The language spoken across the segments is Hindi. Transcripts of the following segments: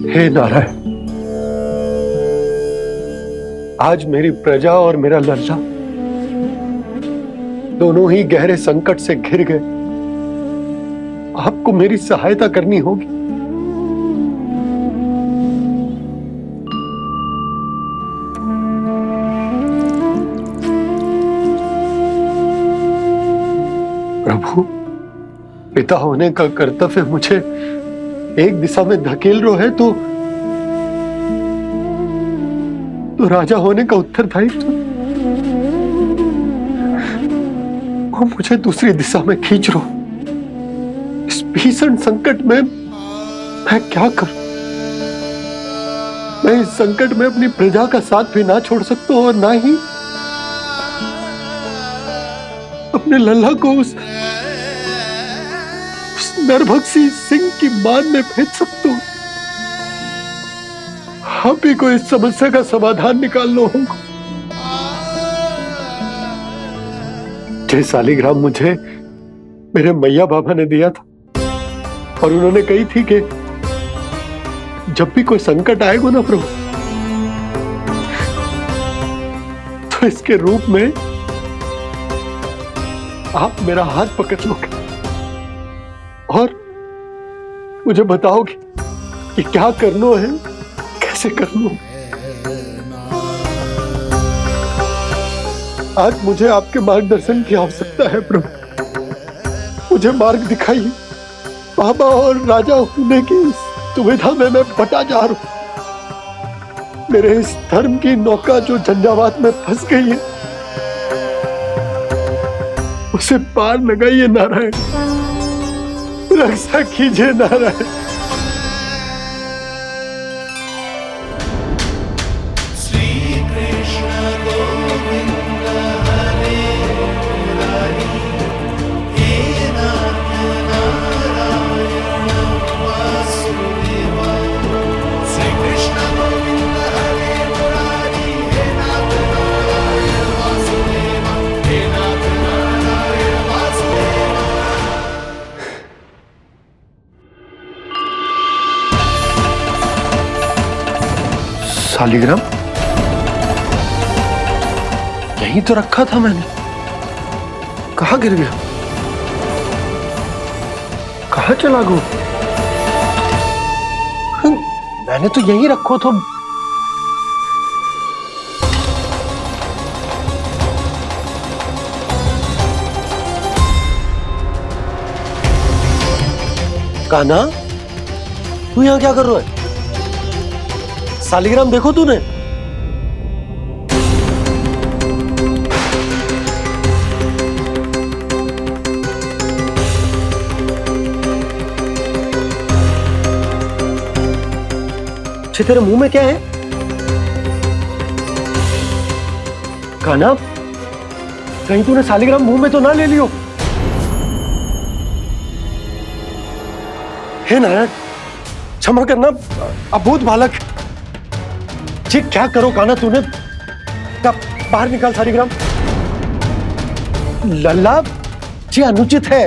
हे नारायण, आज मेरी प्रजा और मेरा लल्ला दोनों ही गहरे संकट से घिर गए। आपको मेरी सहायता करनी होगी। प्रभु, पिता होने का कर्तव्य मुझे एक दिशा में धकेल रहे है तो राजा होने का उत्तरदायित्व वो मुझे दूसरी दिशा में खींच रहा। इस भीषण संकट में मैं क्या करूं? मैं इस संकट में अपनी प्रजा का साथ भी ना छोड़ सकता हूं और ना ही अपने लल्ला को उस नरभक्षी सिंह की मान में भेज सकता हूं। आप ही को इस समस्या का समाधान निकालना होगा। जय शालिग्राम मुझे मेरे मैया बाबा ने दिया था और उन्होंने कही थी कि जब भी कोई संकट आएगा ना प्रभु, तो इसके रूप में आप मेरा हाथ पकड़ लोगे और मुझे बताओगे कि क्या करना है, कैसे करना है। आज मुझे आपके मार्गदर्शन की आवश्यकता है प्रभु। मुझे मार्ग दिखाइए। बाबा और राजा होने की दुविधा में मैं बटा जा रहा हूं। मेरे इस धर्म की नौका जो झंझावात में फंस गई है, उसे पार लगाइए नारायण। रक्षा कीजिए नारायण। शालिग्राम यहीं तो रखा था मैंने। कहां गिर गया? कहां चला गया? मैंने तो यहीं रखो था। कान्हा, तू यहां क्या कर रहा है? शालिग्राम देखो तूने? तेरे मुंह में क्या है? कान्हा, कहीं तूने शालिग्राम मुंह में तो ना ले लियो? हे नारायण, क्षमा करना, अबोध बालक। जी क्या करो कान्हा तूने? क्या बाहर निकाल शालिग्राम। लल्ला जी अनुचित है।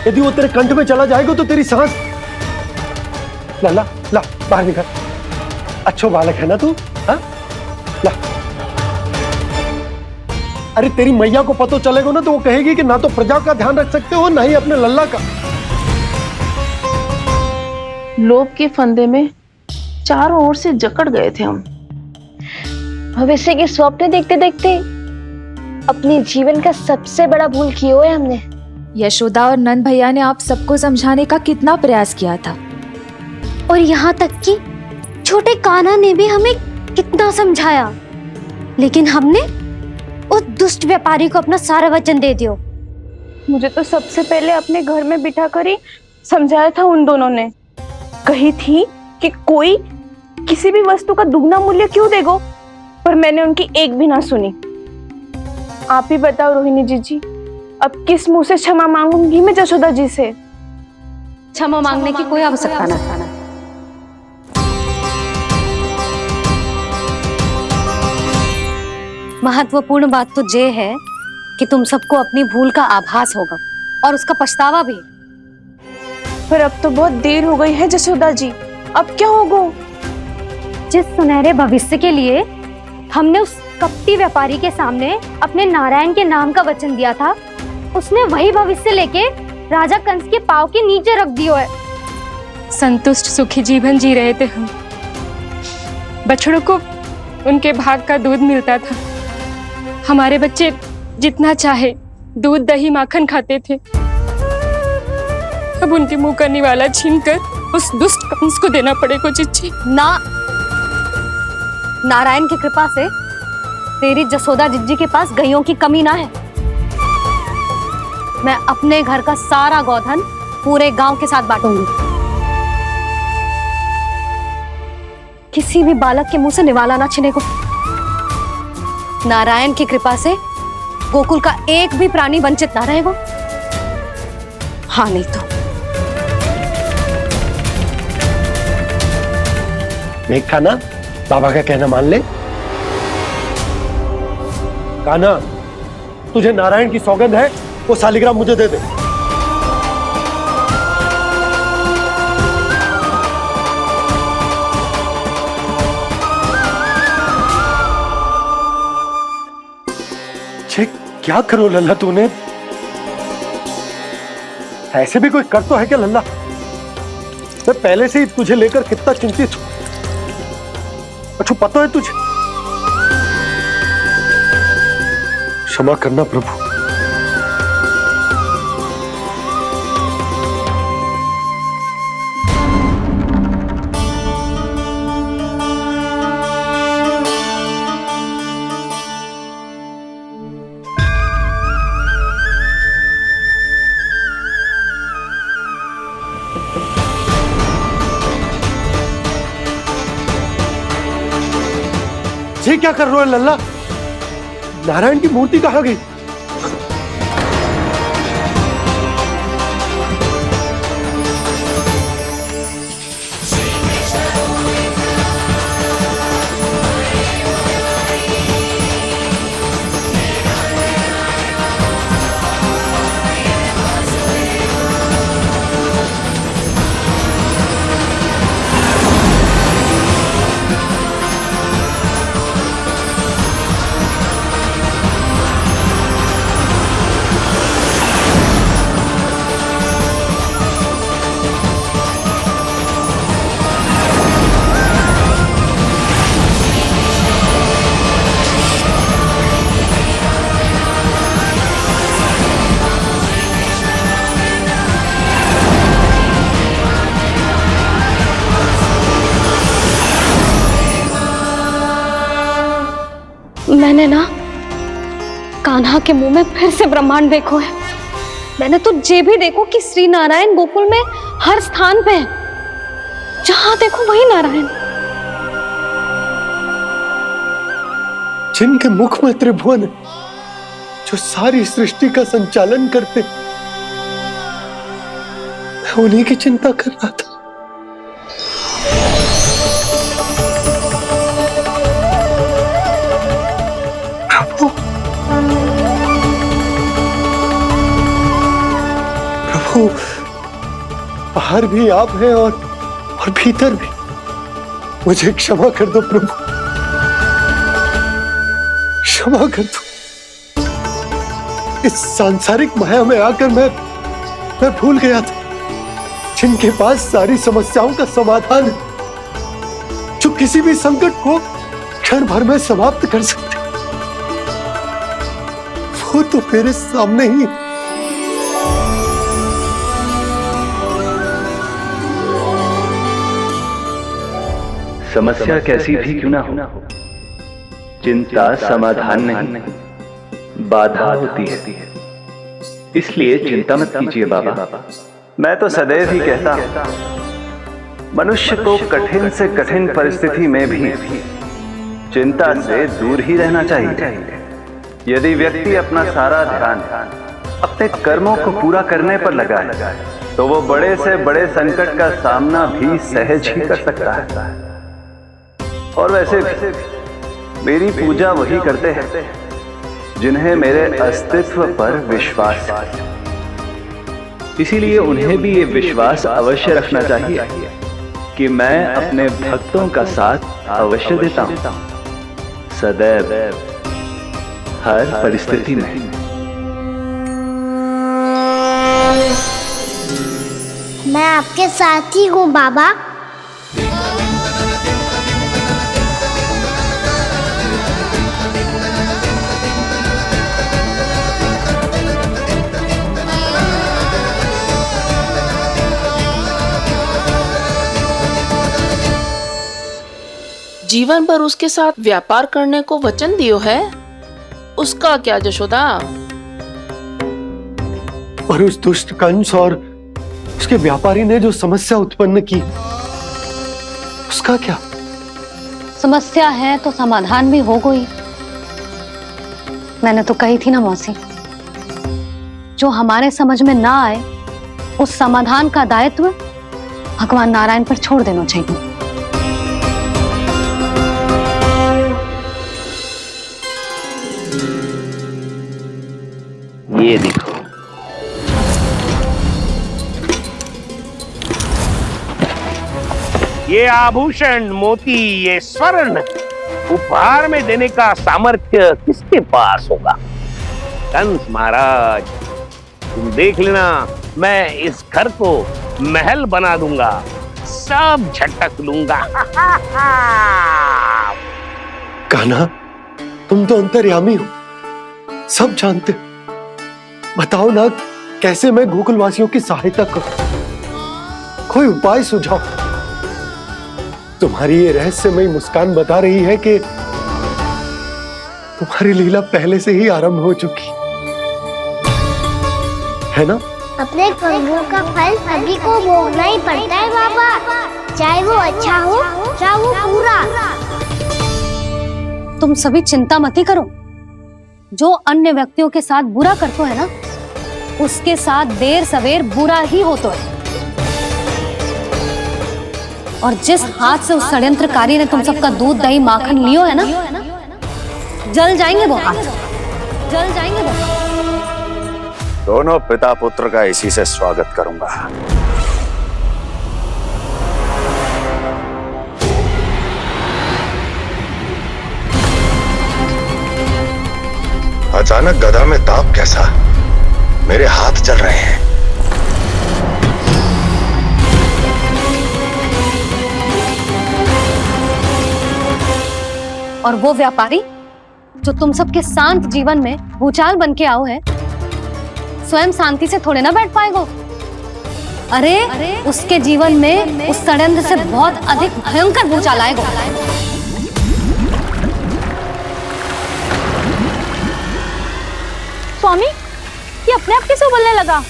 यदि वो तेरे कंठ में चला जाएगा तो तेरी सांस। लल्ला ला बाहर निकाल। अच्छो बालक है ना तू? हाँ ला। अरे तेरी मैया को पता चलेगा ना तो वो कहेगी कि ना तो प्रजा का ध्यान रख सकते हो ना ही अपने लल्ला का। लोभ के फंदे में चारों ओर से जकड़ गए थे हम। भविष्य के स्वप्न देखते देखते अपने जीवन का सबसे बड़ा भूल किया है हमने। यशोदा और नंद भैया ने आप सबको समझाने का कितना प्रयास किया था, और यहाँ तक कि छोटे कान्हा ने भी हमें कितना समझाया, लेकिन हमने उस दुष्ट व्यापारी को अपना सारा वचन दे दिया। मुझे तो सबसे पहले अपने घर में बिठाकर ही समझाया था उन दोनों ने। कही थी कि कोई किसी भी वस्तु का दुगना मूल्य क्यों देगो, पर मैंने उनकी एक भी ना सुनी। आप ही बताओ रोहिणी जी, अब किस मुंह से क्षमा मांगूंगी मैं जशोदा जी से? क्षमा मांगने की कोई आवश्यकता ना। महत्वपूर्ण बात तो ये है कि तुम सबको अपनी भूल का आभास होगा और उसका पछतावा भी। पर अब तो बहुत देर हो गई है जशोदा जी। अब क्या होगा? जिस सुनहरे भविष्य के लिए हमने उस कपटी व्यापारी के सामने अपने नारायण के नाम का वचन दिया था, उसने वही भविष्य लेके राजा कंस के पांव के नीचे रख दिया है। संतुष्ट सुखी जीवन जी रहे थे हम। बछड़ों को उनके भाग का दूध मिलता था। हमारे बच्चे जितना चाहे दूध दही माखन खाते थे। अब उनके मुंह का निवाला छीनकर उस दुष्ट कंस को देना पड़ेगा चिच्ची। ना, नारायण की कृपा से तेरी जसोदा जिज्जी के पास गैयों की कमी ना है। मैं अपने घर का सारा गोधन पूरे गांव के साथ बांटूंगी। किसी भी बालक के मुंह से निवाला ना छिने को। नारायण की कृपा से गोकुल का एक भी प्राणी वंचित ना रहेगा। हाँ नहीं तो देख कान्हा, बाबा का कहना मान ले। कान्हा, तुझे नारायण की सौगंध है, वो शालिग्राम मुझे दे दे। छे, क्या करो लल्ला तूने? ऐसे भी कोई कर तो है क्या लल्ला? मैं पहले से ही तुझे लेकर कितना चिंतित हूं। अच्छा पता है तुझे? क्षमा करना प्रभु। ये क्या कर रहे हो लल्ला? नारायण की मूर्ति कहाँ गई? मैंने ना कान्हा के मुंह में फिर से ब्रह्मांड देखो है। मैंने तो ये भी देखो कि श्री नारायण गोकुल में हर स्थान पे है। जहां देखो वही नारायण। जिनके मुख में त्रिभुवन है, जो सारी सृष्टि का संचालन करते, मैं उन्हीं की चिंता कर रहा था। प्रभु, प्रभु, बाहर भी आप हैं और भीतर भी। मुझे क्षमा कर दो प्रभु, क्षमा कर दो। इस सांसारिक माया में आकर मैं भूल गया था जिनके पास सारी समस्याओं का समाधान है, जो किसी भी संकट को क्षण भर में समाप्त कर सकते, वो तो मेरे सामने ही। समस्या कैसी भी क्यों ना हो, चिंता समाधान नहीं, बाधा होती है। इसलिए चिंता मत कीजिए बाबा। मैं तो सदैव ही कहता हूं, मनुष्य को कठिन से कठिन परिस्थिति में भी चिंता से दूर ही रहना चाहिए। यदि व्यक्ति अपना सारा ध्यान अपने कर्मों को पूरा करने पर लगाए, तो वो बड़े से बड़े संकट का सामना भी सहज ही कर सकता है। और वैसे भी मेरी पूजा वही करते हैं जिन्हें मेरे अस्तित्व पर विश्वास है। इसीलिए उन्हें भी ये विश्वास अवश्य रखना चाहिए कि मैं अपने भक्तों का साथ अवश्य देता हूं, सदैव, हर परिस्थिति में। मैं आपके साथ ही हूँ बाबा। जीवन भर उसके साथ व्यापार करने को वचन दियो है, उसका क्या जशोदा? पर उस दुष्ट कंस और उसके व्यापारी ने जो समस्या उत्पन्न की, उसका क्या? समस्या है तो समाधान भी हो गई। मैंने तो कही थी ना मौसी, जो हमारे समझ में ना आए उस समाधान का दायित्व भगवान नारायण पर छोड़ देना चाहिए। ये देखो, ये आभूषण, मोती, ये स्वर्ण उपहार में देने का सामर्थ्य किसके पास होगा? कंस महाराज, तुम देख लेना, मैं इस घर को महल बना दूंगा, सब झटक लूंगा। कान्हा, तुम तो अंतर्यामी हो, सब जानते हो। बताओ ना, कैसे मैं गोकुलवासियों की सहायता करूं? कोई उपाय सुझाओ। तुम्हारी ये रहस्यमयी मुस्कान बता रही है कि तुम्हारी लीला पहले से ही आरंभ हो चुकी है ना? अपने कर्मों का फल सभी को भोगना ही पड़ता है बाबा, चाहे वो अच्छा हो चाहे वो बुरा। तुम सभी चिंता मत ही करो। जो अन्य व्यक्तियों के साथ बुरा करते है ना, उसके साथ देर सवेर बुरा ही होता है। और जिस हाथ से उस षड्यंत्रकारी ने तुम सबका दूध दही माखन लियो है ना, जल जाएंगे वो हाथ, जल जाएंगे वो। दोनों पिता पुत्र का इसी से स्वागत करूंगा। अचानक गदा में ताप कैसा? मेरे हाथ जल रहे हैं। और वो व्यापारी जो तुम सबके शांत जीवन में भूचाल बन के आओ है, स्वयं शांति से थोड़े ना बैठ पाएगा। अरे उसके जीवन में उस षड्यंत्र से बहुत अधिक भयंकर भूचाल आएगा। स्वामी, ये अपने आप कैसे बोलने लगा?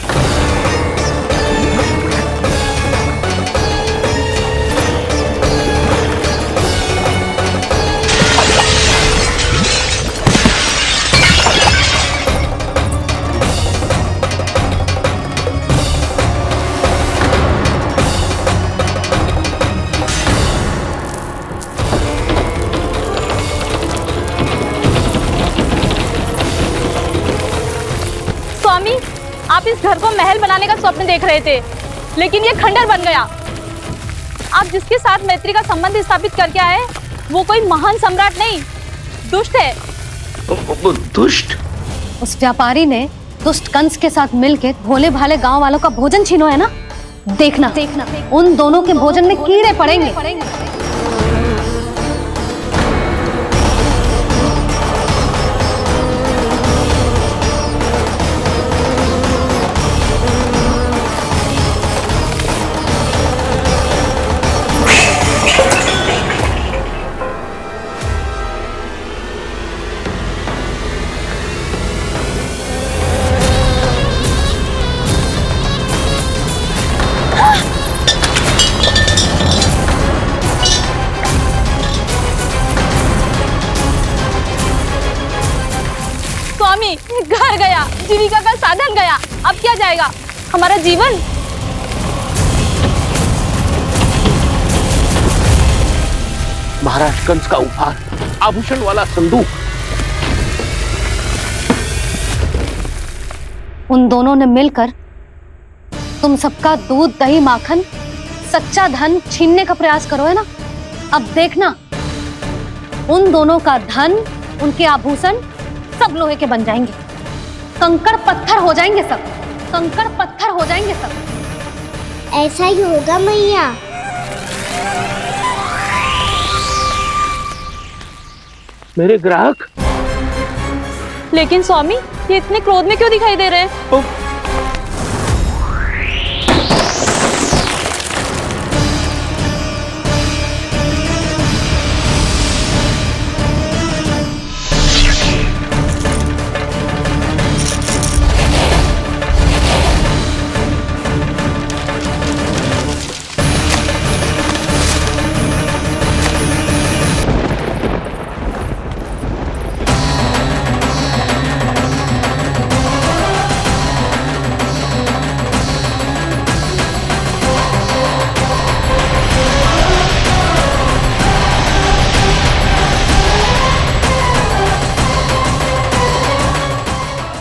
स्वामी, आप इस घर को महल बनाने का स्वप्न देख रहे थे, लेकिन ये खंडर बन गया। आप जिसके साथ मैत्री का संबंध स्थापित करके आए, वो कोई महान सम्राट नहीं, दुष्ट है। दुष्ट? उस व्यापारी ने दुष्ट कंस के साथ मिलकर भोले भाले गांव वालों का भोजन छीनो है ना, देखना उन दोनों के भोजन में कीड़े पड़ेंगे। घर गया, जीविका का साधन गया, अब क्या जाएगा हमारा जीवन? महाराज कंस का उपहार, आभूषण वाला संदूक। उन दोनों ने मिलकर तुम सबका दूध दही माखन सच्चा धन छीनने का प्रयास करो, है ना? अब देखना, उन दोनों का धन, उनके आभूषण सब लोहे के बन जाएंगे, कंकड़ पत्थर हो जाएंगे सब, कंकड़ पत्थर हो जाएंगे सब। ऐसा ही होगा मैया। मेरे ग्राहक। लेकिन स्वामी, ये इतने क्रोध में क्यों दिखाई दे रहे हैं?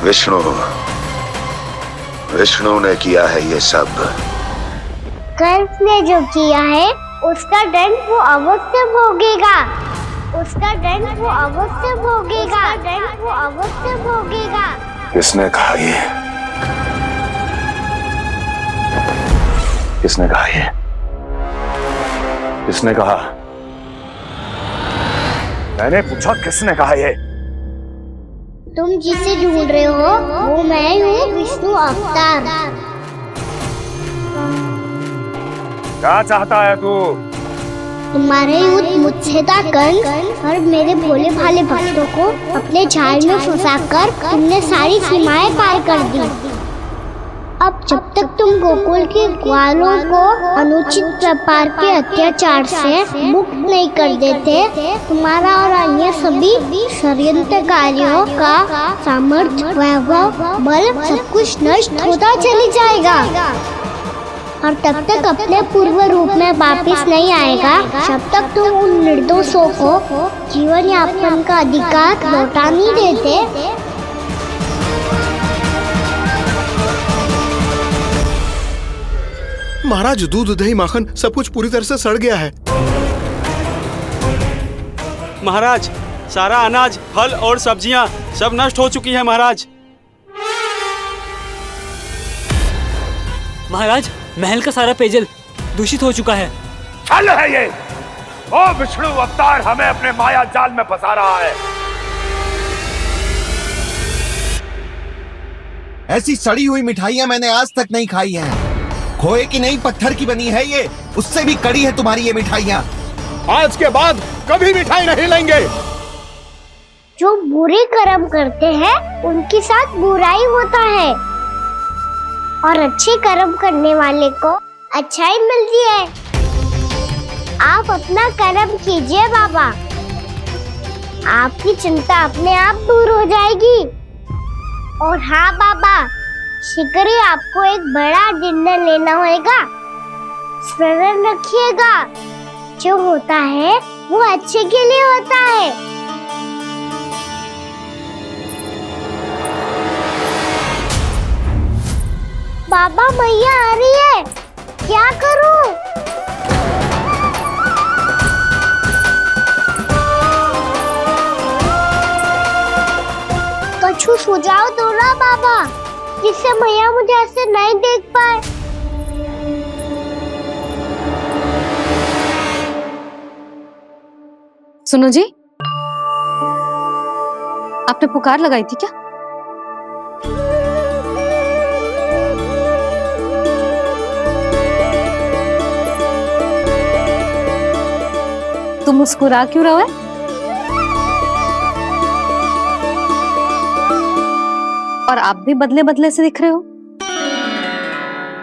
विष्णु, विष्णु ने किया है ये सब। कंस ने जो किया है उसका दंड वो अवश्य भोगेगा, उसका दंड वो अवश्य भोगेगा, दंड वो अवश्य भोगेगा। किसने कहा ये? किसने कहा ये? किसने कहा? मैंने पूछा किसने कहा ये? तुम जिसे ढूंढ रहे हो वो मैं हूँ, विष्णु अवतार। क्या चाहता है तू? तुम्हारे युद्ध मुझसे था कंस, और मेरे भोले भाले भक्तों को अपने जाल में फंसाकर तुमने सारी सीमाएं पार कर दी। अब जब तक तुम गोकुल के ग्वालों को अनुचित प्रकार के अत्याचार से मुक्त नहीं कर देते, तुम्हारा और अन्य सभी षड्यंत्रकारियों का सामर्थ्य, वैभव, बल सब कुछ नष्ट होता चली जाएगा, और तब तक अपने पूर्व रूप में वापिस नहीं आएगा जब तक तुम उन निर्दोषों को जीवन यापन का अधिकार लौटा नहीं देते। महाराज, दूध, दही, माखन सब कुछ पूरी तरह से सड़ गया है। महाराज, सारा अनाज, फल और सब्जियां सब नष्ट हो चुकी है महाराज। महाराज, महल का सारा पेयजल दूषित हो चुका है। छल है ये। ओ विष्णु अवतार हमें अपने माया जाल में फंसा रहा है। ऐसी सड़ी हुई मिठाइयां मैंने आज तक नहीं खाई हैं। खोए की नहीं, पत्थर की बनी है ये, उससे भी कड़ी है तुम्हारी ये मिठाइयां। आज के बाद कभी मिठाई नहीं लेंगे। जो बुरे कर्म करते हैं उनके साथ बुराई होता है, और अच्छे कर्म करने वाले को अच्छाई मिलती है। आप अपना कर्म कीजिए बाबा, आपकी चिंता अपने आप दूर हो जाएगी। और हाँ बाबा, शीघ्र ही आपको एक बड़ा डिनर लेना होगा। स्मरण रखिएगा, जो होता है वो अच्छे के लिए होता है। बाबा, मैया आ रही है, क्या करूं? कछु सुझाव दो ना बाबा, जिससे मैया मुझे ऐसे नहीं देख पाए। सुनो जी, आपने पुकार लगाई थी क्या? तुम मुस्कुरा क्यों रहे हो? और आप भी बदले बदले से दिख रहे हो।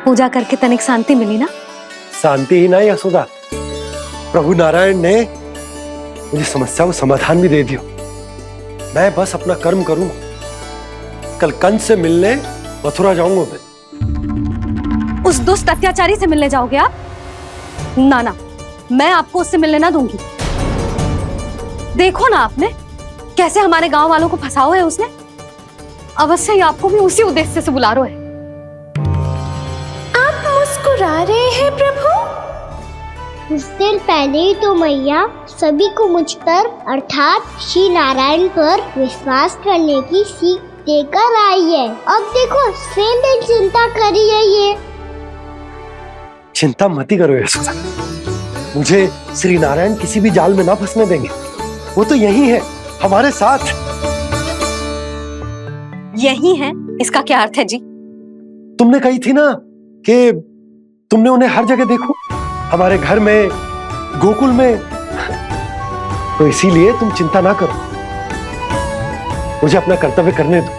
पूजा करके तनिक शांति मिली ना? शांति ही ना यशोदा, प्रभु नारायण ने मुझे समस्या को समाधान भी दे दिया। मैं बस अपना कर्म करूं। कल कंस से मिलने मथुरा जाऊंगा मैं। उस दुष्ट अत्याचारी से मिलने जाओगे आप? ना ना, मैं आपको उससे मिलने ना दूंगी। देखो ना आपने कैसे हमारे गांव वालों को फंसाओ है उसने। अवश्य ही आपको भी उसी उद्देश्य से बुला रहा है। आप मुस्कुरा रहे हैं प्रभु? कुछ दिन पहले ही तो मैया सभी को मुझ पर अर्थात श्री नारायण पर विश्वास करने की सीख देकर आई है। अब देखो सेम दिन चिंता करी है ये। चिंता मत ही करो यशोदा, मुझे श्री नारायण किसी भी जाल में ना फंसने देंगे। वो तो यही है हमारे साथ। यही है, इसका क्या अर्थ है जी? तुमने कही थी ना कि तुमने उन्हें हर जगह देखो, हमारे घर में, गोकुल में, तो इसीलिए तुम चिंता ना करो, मुझे अपना कर्तव्य करने दो।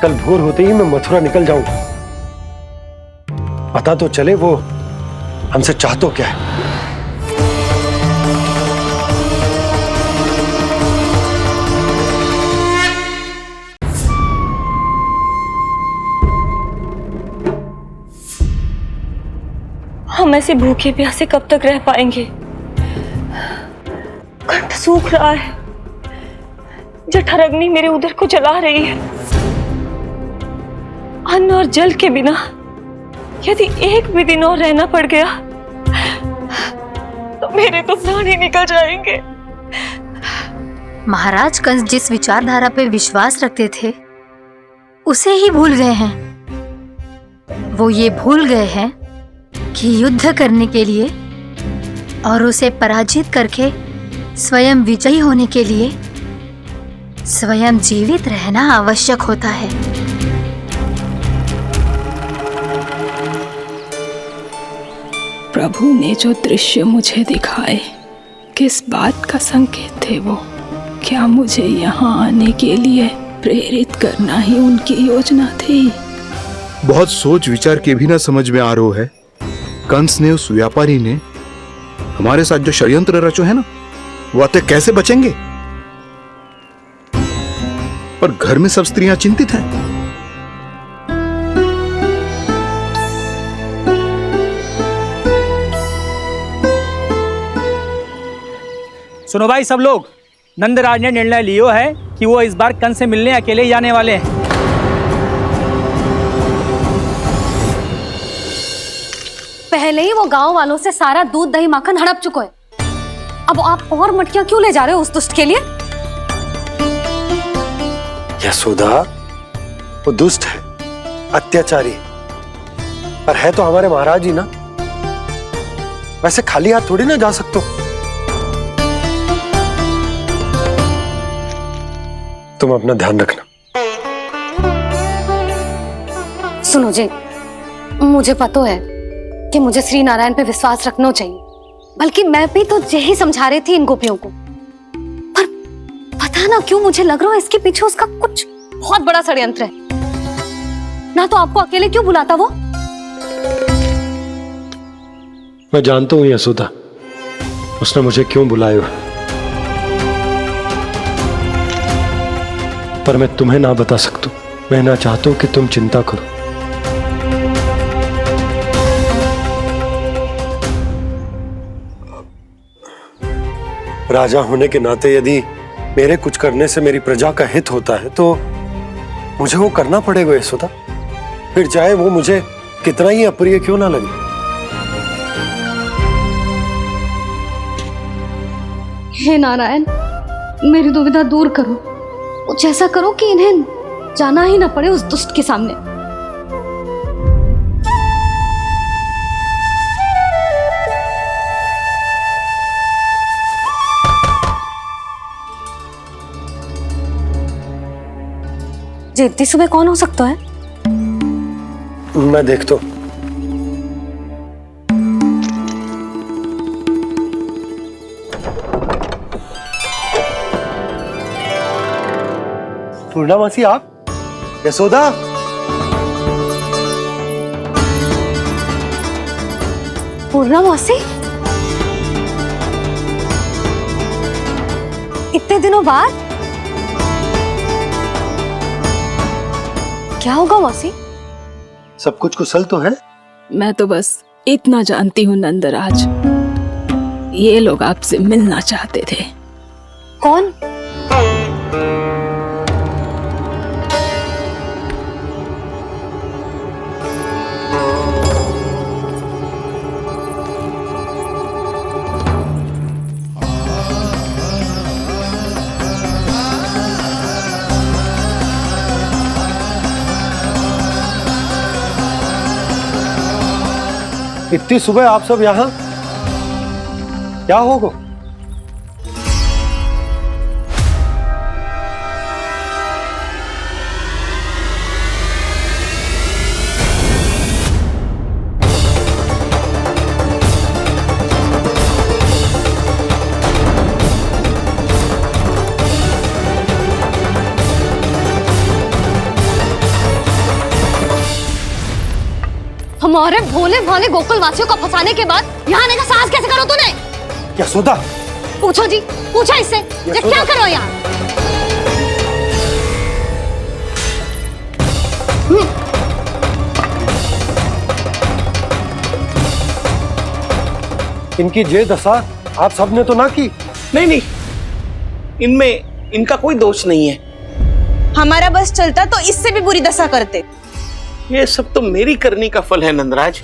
कल भोर होते ही मैं मथुरा निकल जाऊंगा। पता तो चले वो हमसे चाहतो क्या है। हम ऐसे भूखे प्यासे कब तक रह पाएंगे? कंठ सूख रहा है, जठराग्नि मेरे उदर को जला रही है। अन्न और जल के बिना यदि एक भी दिन और रहना पड़ गया तो मेरे तो प्राण ही निकल जाएंगे। महाराज कंस जिस विचारधारा पे विश्वास रखते थे उसे ही भूल गए हैं। वो ये भूल गए हैं कि युद्ध करने के लिए और उसे पराजित करके स्वयं विजयी होने के लिए स्वयं जीवित रहना आवश्यक होता है। प्रभु ने जो दृश्य मुझे दिखाए, किस बात का संकेत थे वो? क्या मुझे यहाँ आने के लिए प्रेरित करना ही उनकी योजना थी? बहुत सोच विचार के भी ना समझ में आ रहा है। कंस ने, उस व्यापारी ने हमारे साथ जो षड्यंत्र रचो है ना, वो आते कैसे बचेंगे? पर घर में सब स्त्रियां चिंतित हैं। सुनो भाई सब लोग, नंदराज ने निर्णय लियो है कि वो इस बार कंस से मिलने अकेले ही जाने वाले हैं। पहले ही वो गांव वालों से सारा दूध दही माखन हड़प चुका है। अब आप और मटकियां क्यों ले जा रहे हो उस दुष्ट के लिए? यशोदा, वो दुष्ट है, अत्याचारी, पर है तो हमारे महाराज ही ना। वैसे खाली हाथ थोड़ी ना जा सकते हो। तुम अपना ध्यान रखना। सुनो जी, मुझे पता है कि मुझे श्री नारायण पे विश्वास रखना चाहिए, बल्कि मैं भी तो यही समझा रही थी इन गोपियों को। पर पता ना क्यों मुझे लग रहा है इसके पीछे उसका कुछ बहुत बड़ा षड्यंत्र है। ना तो आपको अकेले क्यों बुलाता वो? मैं जानता हूं यशोदा, उसने मुझे क्यों बुलाया, पर मैं तुम्हें ना बता सकता। मैं ना चाहता हूं कि तुम चिंता करो। राजा होने के नाते यदि मेरे कुछ करने से मेरी प्रजा का हित होता है तो मुझे वो करना पड़ेगा यशोदा, फिर चाहे वो मुझे कितना ही अप्रिय क्यों ना लगे। हे नारायण, मेरी दुविधा दूर करो। कुछ ऐसा करो कि इन्हें जाना ही ना पड़े उस दुष्ट के सामने। जी इतनी सुबह कौन हो सकता है? मैं देखता हूं। पूर्णामासी, आप? यशोदा, पूर्णामासी, इतने दिनों बाद? क्या होगा मौसी? सब कुछ कुशल तो है? मैं तो बस इतना जानती हूँ नंदराज, ये लोग आपसे मिलना चाहते थे। कौन? इतनी सुबह आप सब यहाँ, क्या होगा? हमारे भोले भाले गोकुल वासियों को फंसाने के बाद यहाँ आने का साहस कैसे करो तूने? यशोदा, पूछो जी, पूछो इससे ये क्या करो यहाँ? इनकी ये दशा आप सबने तो ना की? नहीं नहीं, इनमें इनका कोई दोष नहीं है। हमारा बस चलता तो इससे भी बुरी दशा करते। ये सब तो मेरी करनी का फल है नंदराज।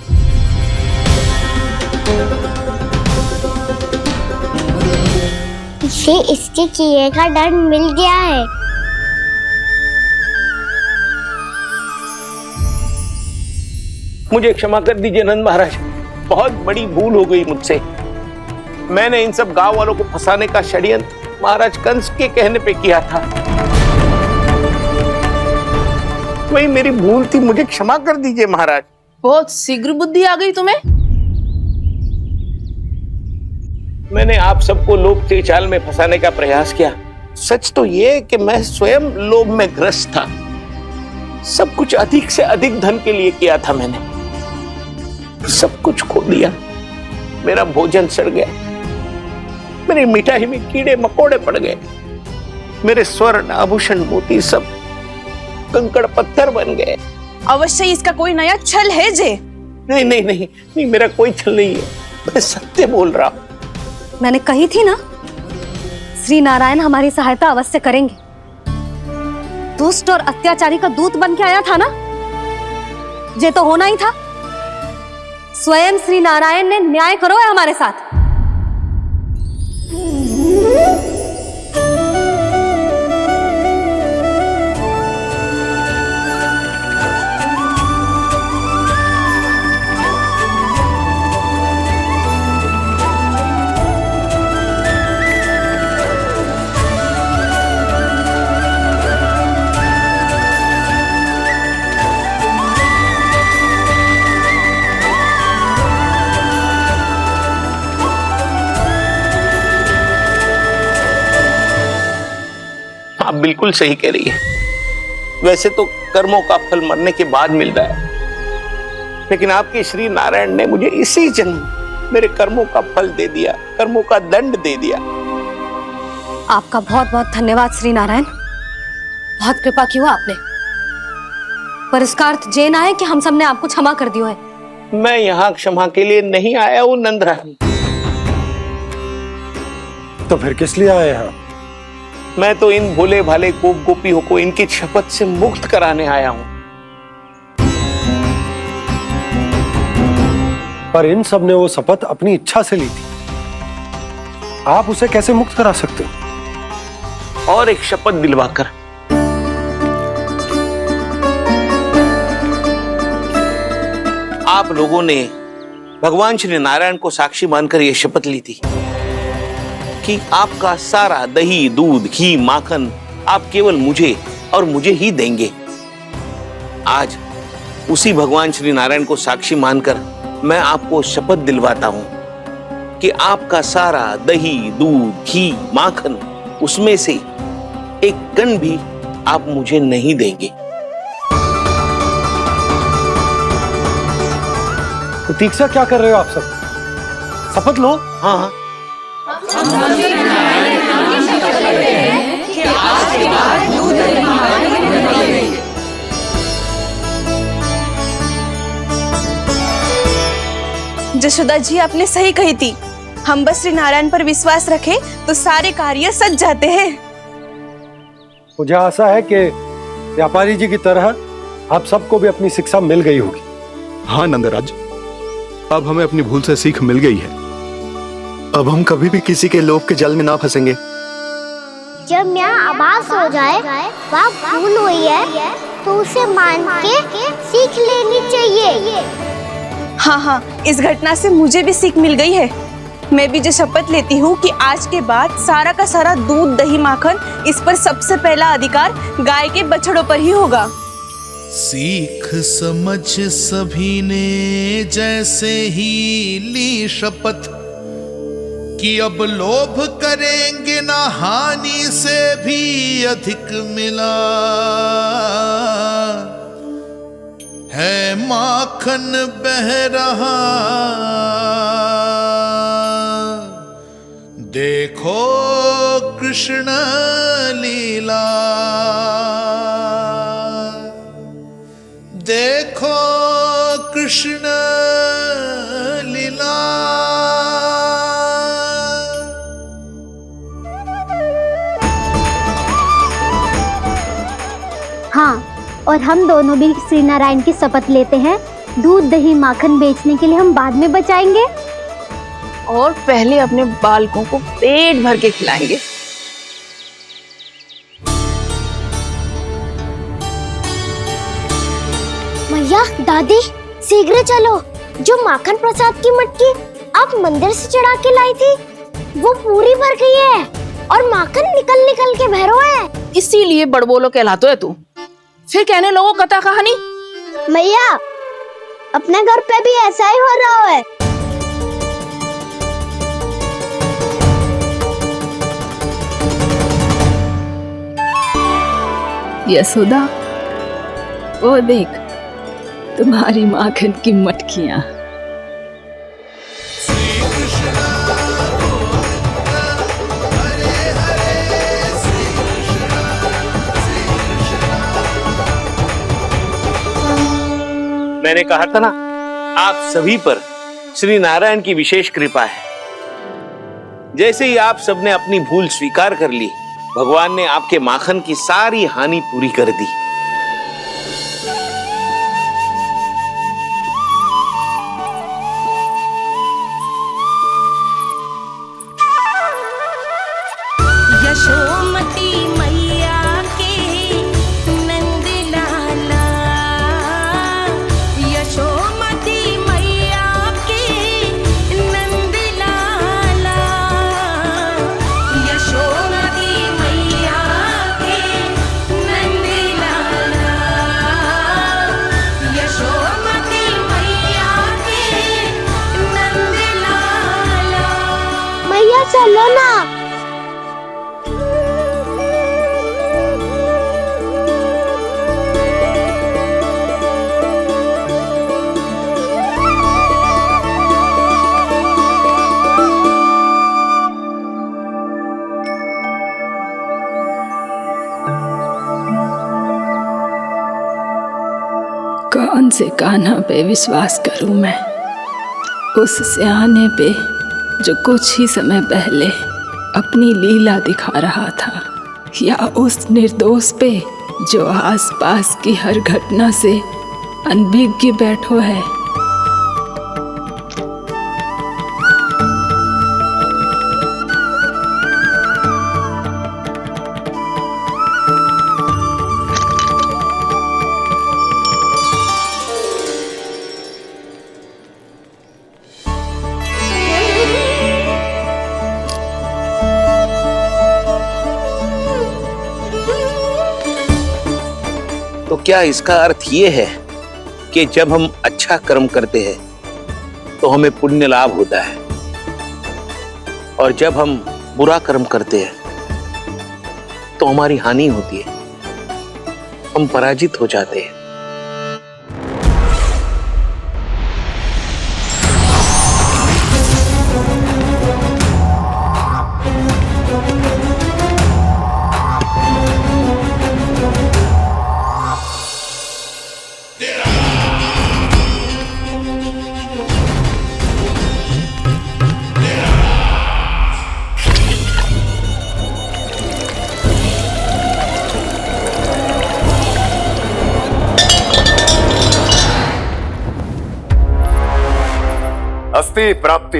इसे इसके किए का दंड मिल गया है। मुझे क्षमा कर दीजिए नंद महाराज, बहुत बड़ी भूल हो गई मुझसे। मैंने इन सब गांव वालों को फंसाने का षड्यंत्र महाराज कंस के कहने पे किया था। वही मेरी भूल थी, मुझे क्षमा कर दीजिए महाराज। बहुत शीघ्र बुद्धि आ गई तुम्हें। मैंने आप सबको लोभ के जाल में फंसाने का प्रयास किया। सच तो ये कि मैं स्वयं लोभ में ग्रस्त था। सब कुछ अधिक से अधिक धन के लिए किया था मैंने। सब कुछ खो दिया। मेरा भोजन सड़ गया, मेरी मिठाई में कीड़े मकोड़े पड़ गए, मेरे स्वर्ण आभूषण मोती सब कंकड़ पत्थर बन गए। अवश्य इसका कोई नया छल है जे। नहीं नहीं नहीं नहीं, मेरा कोई छल नहीं है, मैं सत्य बोल रहा हूं। मैंने कही थी ना, श्री नारायण हमारी सहायता अवश्य करेंगे। दुष्ट और अत्याचारी का दूत बन के आया था ना, ये तो होना ही था। स्वयं श्री नारायण ने न्याय करो है हमारे साथ। आप बिल्कुल सही कह रही है। वैसे तो कर्मों का फल मरने के बाद मिलता है, लेकिन आपके श्री नारायण ने मुझे इसी जन्म मेरे कर्मों का फल दे दिया, कर्मों का दंड दे दिया। आपका बहुत बहुत धन्यवाद श्री नारायण, बहुत कृपा की हो आपने। पर इसका अर्थ ये ना है कि हम सबने आपको क्षमा कर दियो है। मैं यहाँ क्षमा के लिए नहीं आया हूँ नंदरानी। तो फिर किस लिए आए हैं? मैं तो इन भोले भाले गोप गोपियों को इनकी शपथ से मुक्त कराने आया हूँ। पर इन सब ने वो शपथ अपनी इच्छा से ली थी, आप उसे कैसे मुक्त करा सकते हो? और एक शपथ दिलवाकर। आप लोगों ने भगवान श्री नारायण को साक्षी मानकर यह शपथ ली थी कि आपका सारा दही, दूध, घी, माखन आप केवल मुझे और मुझे ही देंगे। आज उसी भगवान श्री नारायण को साक्षी मानकर मैं आपको शपथ दिलवाता हूं कि आपका सारा दही, दूध, घी, माखन उसमें से एक कण भी आप मुझे नहीं देंगे। प्रतीक्षा क्या कर रहे हो आप सब? शपथ लो। हाँ, जशोदा जी, आपने सही कही थी। हम बस श्री नारायण पर विश्वास रखें तो सारे कार्य सज जाते हैं। मुझे आशा है कि व्यापारी जी की तरह आप सबको भी अपनी शिक्षा मिल गई होगी। हाँ नंदराज, अब हमें अपनी भूल से सीख मिल गई है। अब हम कभी भी किसी के लोभ के जाल में ना फंसेंगे। जब यहाँ आभास हो जाए वह भूल हुई है तो उसे मान के सीख लेनी चाहिए। हाँ हाँ, इस घटना से मुझे भी सीख मिल गई है। मैं भी जो शपथ लेती हूँ कि आज के बाद सारा का सारा दूध दही माखन इस पर सबसे पहला अधिकार गाय के बछड़ों पर ही होगा। सीख समझ सभी ने जैसे ही ली शपथ कि अब लोभ करेंगे ना हानि से भी अधिक मिला है माखन बह रहा देखो कृष्ण लीला देखो कृष्ण लीला। हाँ, और हम दोनों भी श्री नारायण की शपथ लेते हैं, दूध दही माखन बेचने के लिए हम बाद में बचाएंगे और पहले अपने बालकों को पेट भर के खिलाएंगे। मैया, दादी, शीघ्र चलो। जो माखन प्रसाद की मटकी आप मंदिर से चढ़ा के लाई थी, वो पूरी भर गई है और माखन निकल निकल के बह रहा है। इसीलिए बड़बोलो कहलाते है तू। फिर कहने लगो कथा कहानी। मैया, अपने घर पे भी ऐसा ही हो रहा है। यशोदा, वो देख तुम्हारी माखन की मटकियां। मैंने कहा था ना, आप सभी पर श्री नारायण की विशेष कृपा है। जैसे ही आप सबने अपनी भूल स्वीकार कर ली, भगवान ने आपके माखन की सारी हानि पूरी कर दी। यशोमती मैया के नंद लाला, यशोमती मैया के नंद लाला, यशोमती मैया के नंद लाला, यशोमती मैया के नंद लाला। मैया चलो ना। कौन से कान्हा पे विश्वास करूं मैं? उस सियाने पे जो कुछ ही समय पहले अपनी लीला दिखा रहा था, या उस निर्दोष पे जो आसपास की हर घटना से अनभिज्ञ बैठो है? तो क्या इसका अर्थ ये है कि जब हम अच्छा कर्म करते हैं तो हमें पुण्य लाभ होता है, और जब हम बुरा कर्म करते हैं तो हमारी हानि होती है, हम पराजित हो जाते हैं? अस्ति प्राप्ति।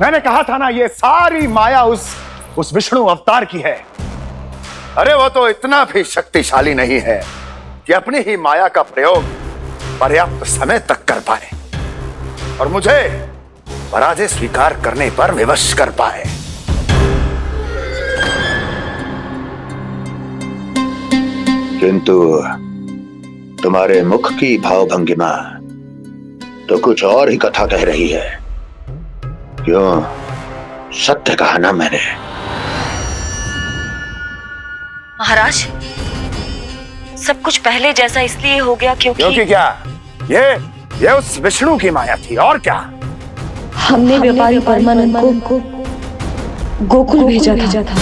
मैंने कहा था ना, ये सारी माया उस विष्णु अवतार की है। अरे वो तो इतना भी शक्तिशाली नहीं है कि अपनी ही माया का प्रयोग पर्याप्त समय तक कर पाए और मुझे पराजय स्वीकार करने पर विवश कर पाए। किंतु तुम्हारे मुख की भावभंगिमा तो कुछ और ही कथा कह रही है। क्यों? सत्य कहा ना मैंने। महाराज, सब कुछ पहले जैसा इसलिए हो गया क्योंकि क्या? ये उस विष्णु की माया थी और क्या? हमने व्यापारी परमानंद को गोकुल भेजा था।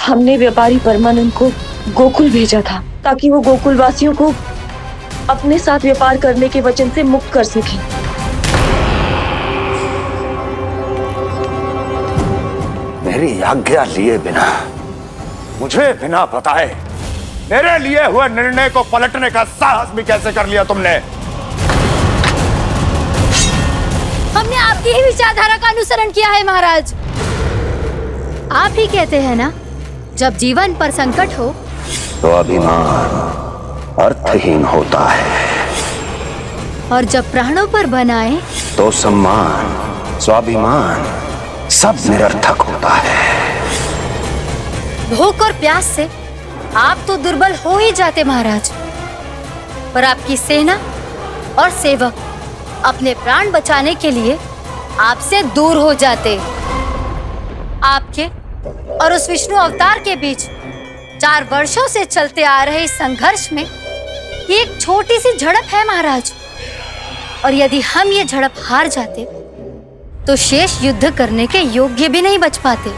हमने व्यापारी परमानंद को गोकुल भेजा था ताकि वो गोकुल वासियों को अपने साथ व्यापार करने के वचन से मुक्त कर सके। मेरी आज्ञा लिए बिना, मुझे बिना बताए मेरे लिए हुए निर्णय को पलटने का साहस भी कैसे कर लिया तुमने? हमने आपकी ही विचारधारा का अनुसरण किया है महाराज। आप ही कहते हैं ना, जब जीवन पर संकट हो तो अभिमान अर्थहीन होता है, और जब प्राणों पर बनाए तो सम्मान स्वाभिमान सब निरर्थक होता है। भूख और प्यास से आप तो दुर्बल हो ही जाते महाराज, पर आपकी सेना और सेवक अपने प्राण बचाने के लिए आपसे दूर हो जाते। आपके और उस विष्णु अवतार के बीच 4 वर्षों से चलते आ रहे इस संघर्ष में ये एक छोटी सी झड़प है महाराज, और यदि हम ये झड़प हार जाते तो शेष युद्ध करने के योग्य भी नहीं बच पाते।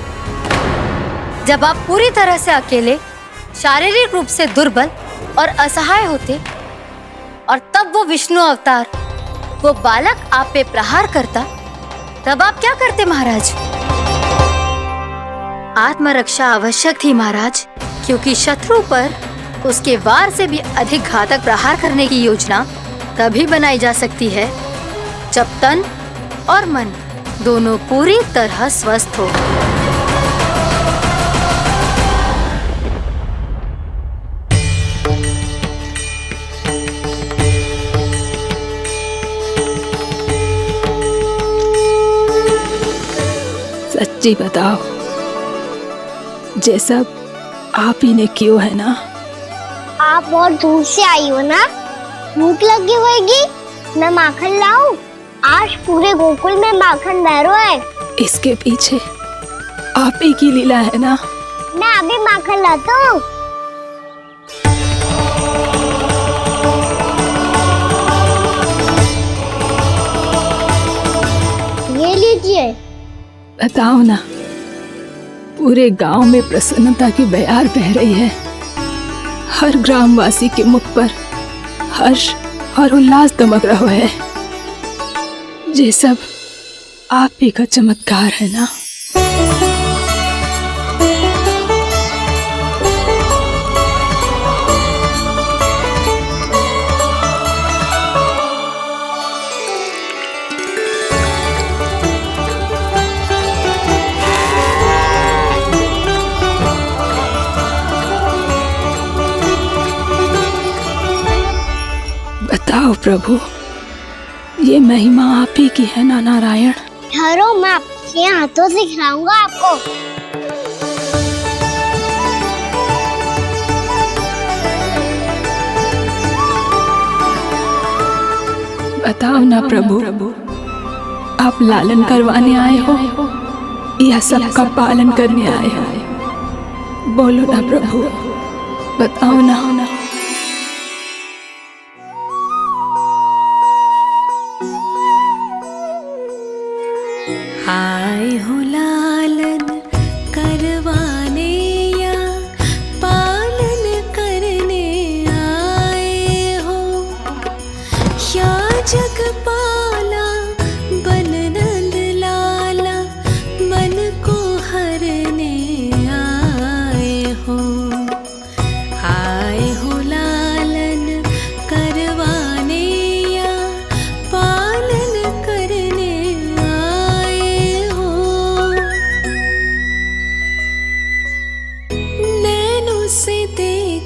जब आप पूरी तरह से अकेले, शारीरिक रूप से दुर्बल और असहाय होते, और तब वो विष्णु अवतार, वो बालक आप पे प्रहार करता, तब आप क्या करते महाराज? आत्मरक्षा आवश्यक थी महाराज, क्योंकि शत्रु पर उसके वार से भी अधिक घातक प्रहार करने की योजना तभी बनाई जा सकती है जब तन और मन दोनों पूरी तरह स्वस्थ हो। सच्ची बताओ, ये सब आप ही ने क्यों है ना? आप बहुत दूर से आई हो ना, भूख लगी होगी। मैं माखन लाऊं? आज पूरे गोकुल में माखन बह रहा है। इसके पीछे आप ही की लीला है ना? मैं अभी माखन लाता हूँ। ये लीजिए। बताओ ना, पूरे गांव में प्रसन्नता की बयार बह रही है। हर ग्रामवासी के मुख पर हर्ष और उल्लास दमक रहा है। ये सब आप ही का चमत्कार है ना? बताओ प्रभु, ये महिमा आप ही की है ना नारायण? ठहरो, मैं आपके हाथों से खिलाऊंगा आपको। बताओ ना प्रभु, आप लालन करवाने आए हो या सबका पालन करने आए हो? बोलो ना प्रभु, बताओ ना। आए हो लालन करवाने या पालन करने आए हो, या जगपाला बन नंद लाला मन को हरने आए हो। आए हो लालन करवाने या पालन करने आए हो। नैनों से देख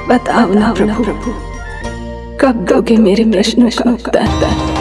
बताओ ना प्रभु, कब दोगे मेरे प्रश्नों का उत्तर?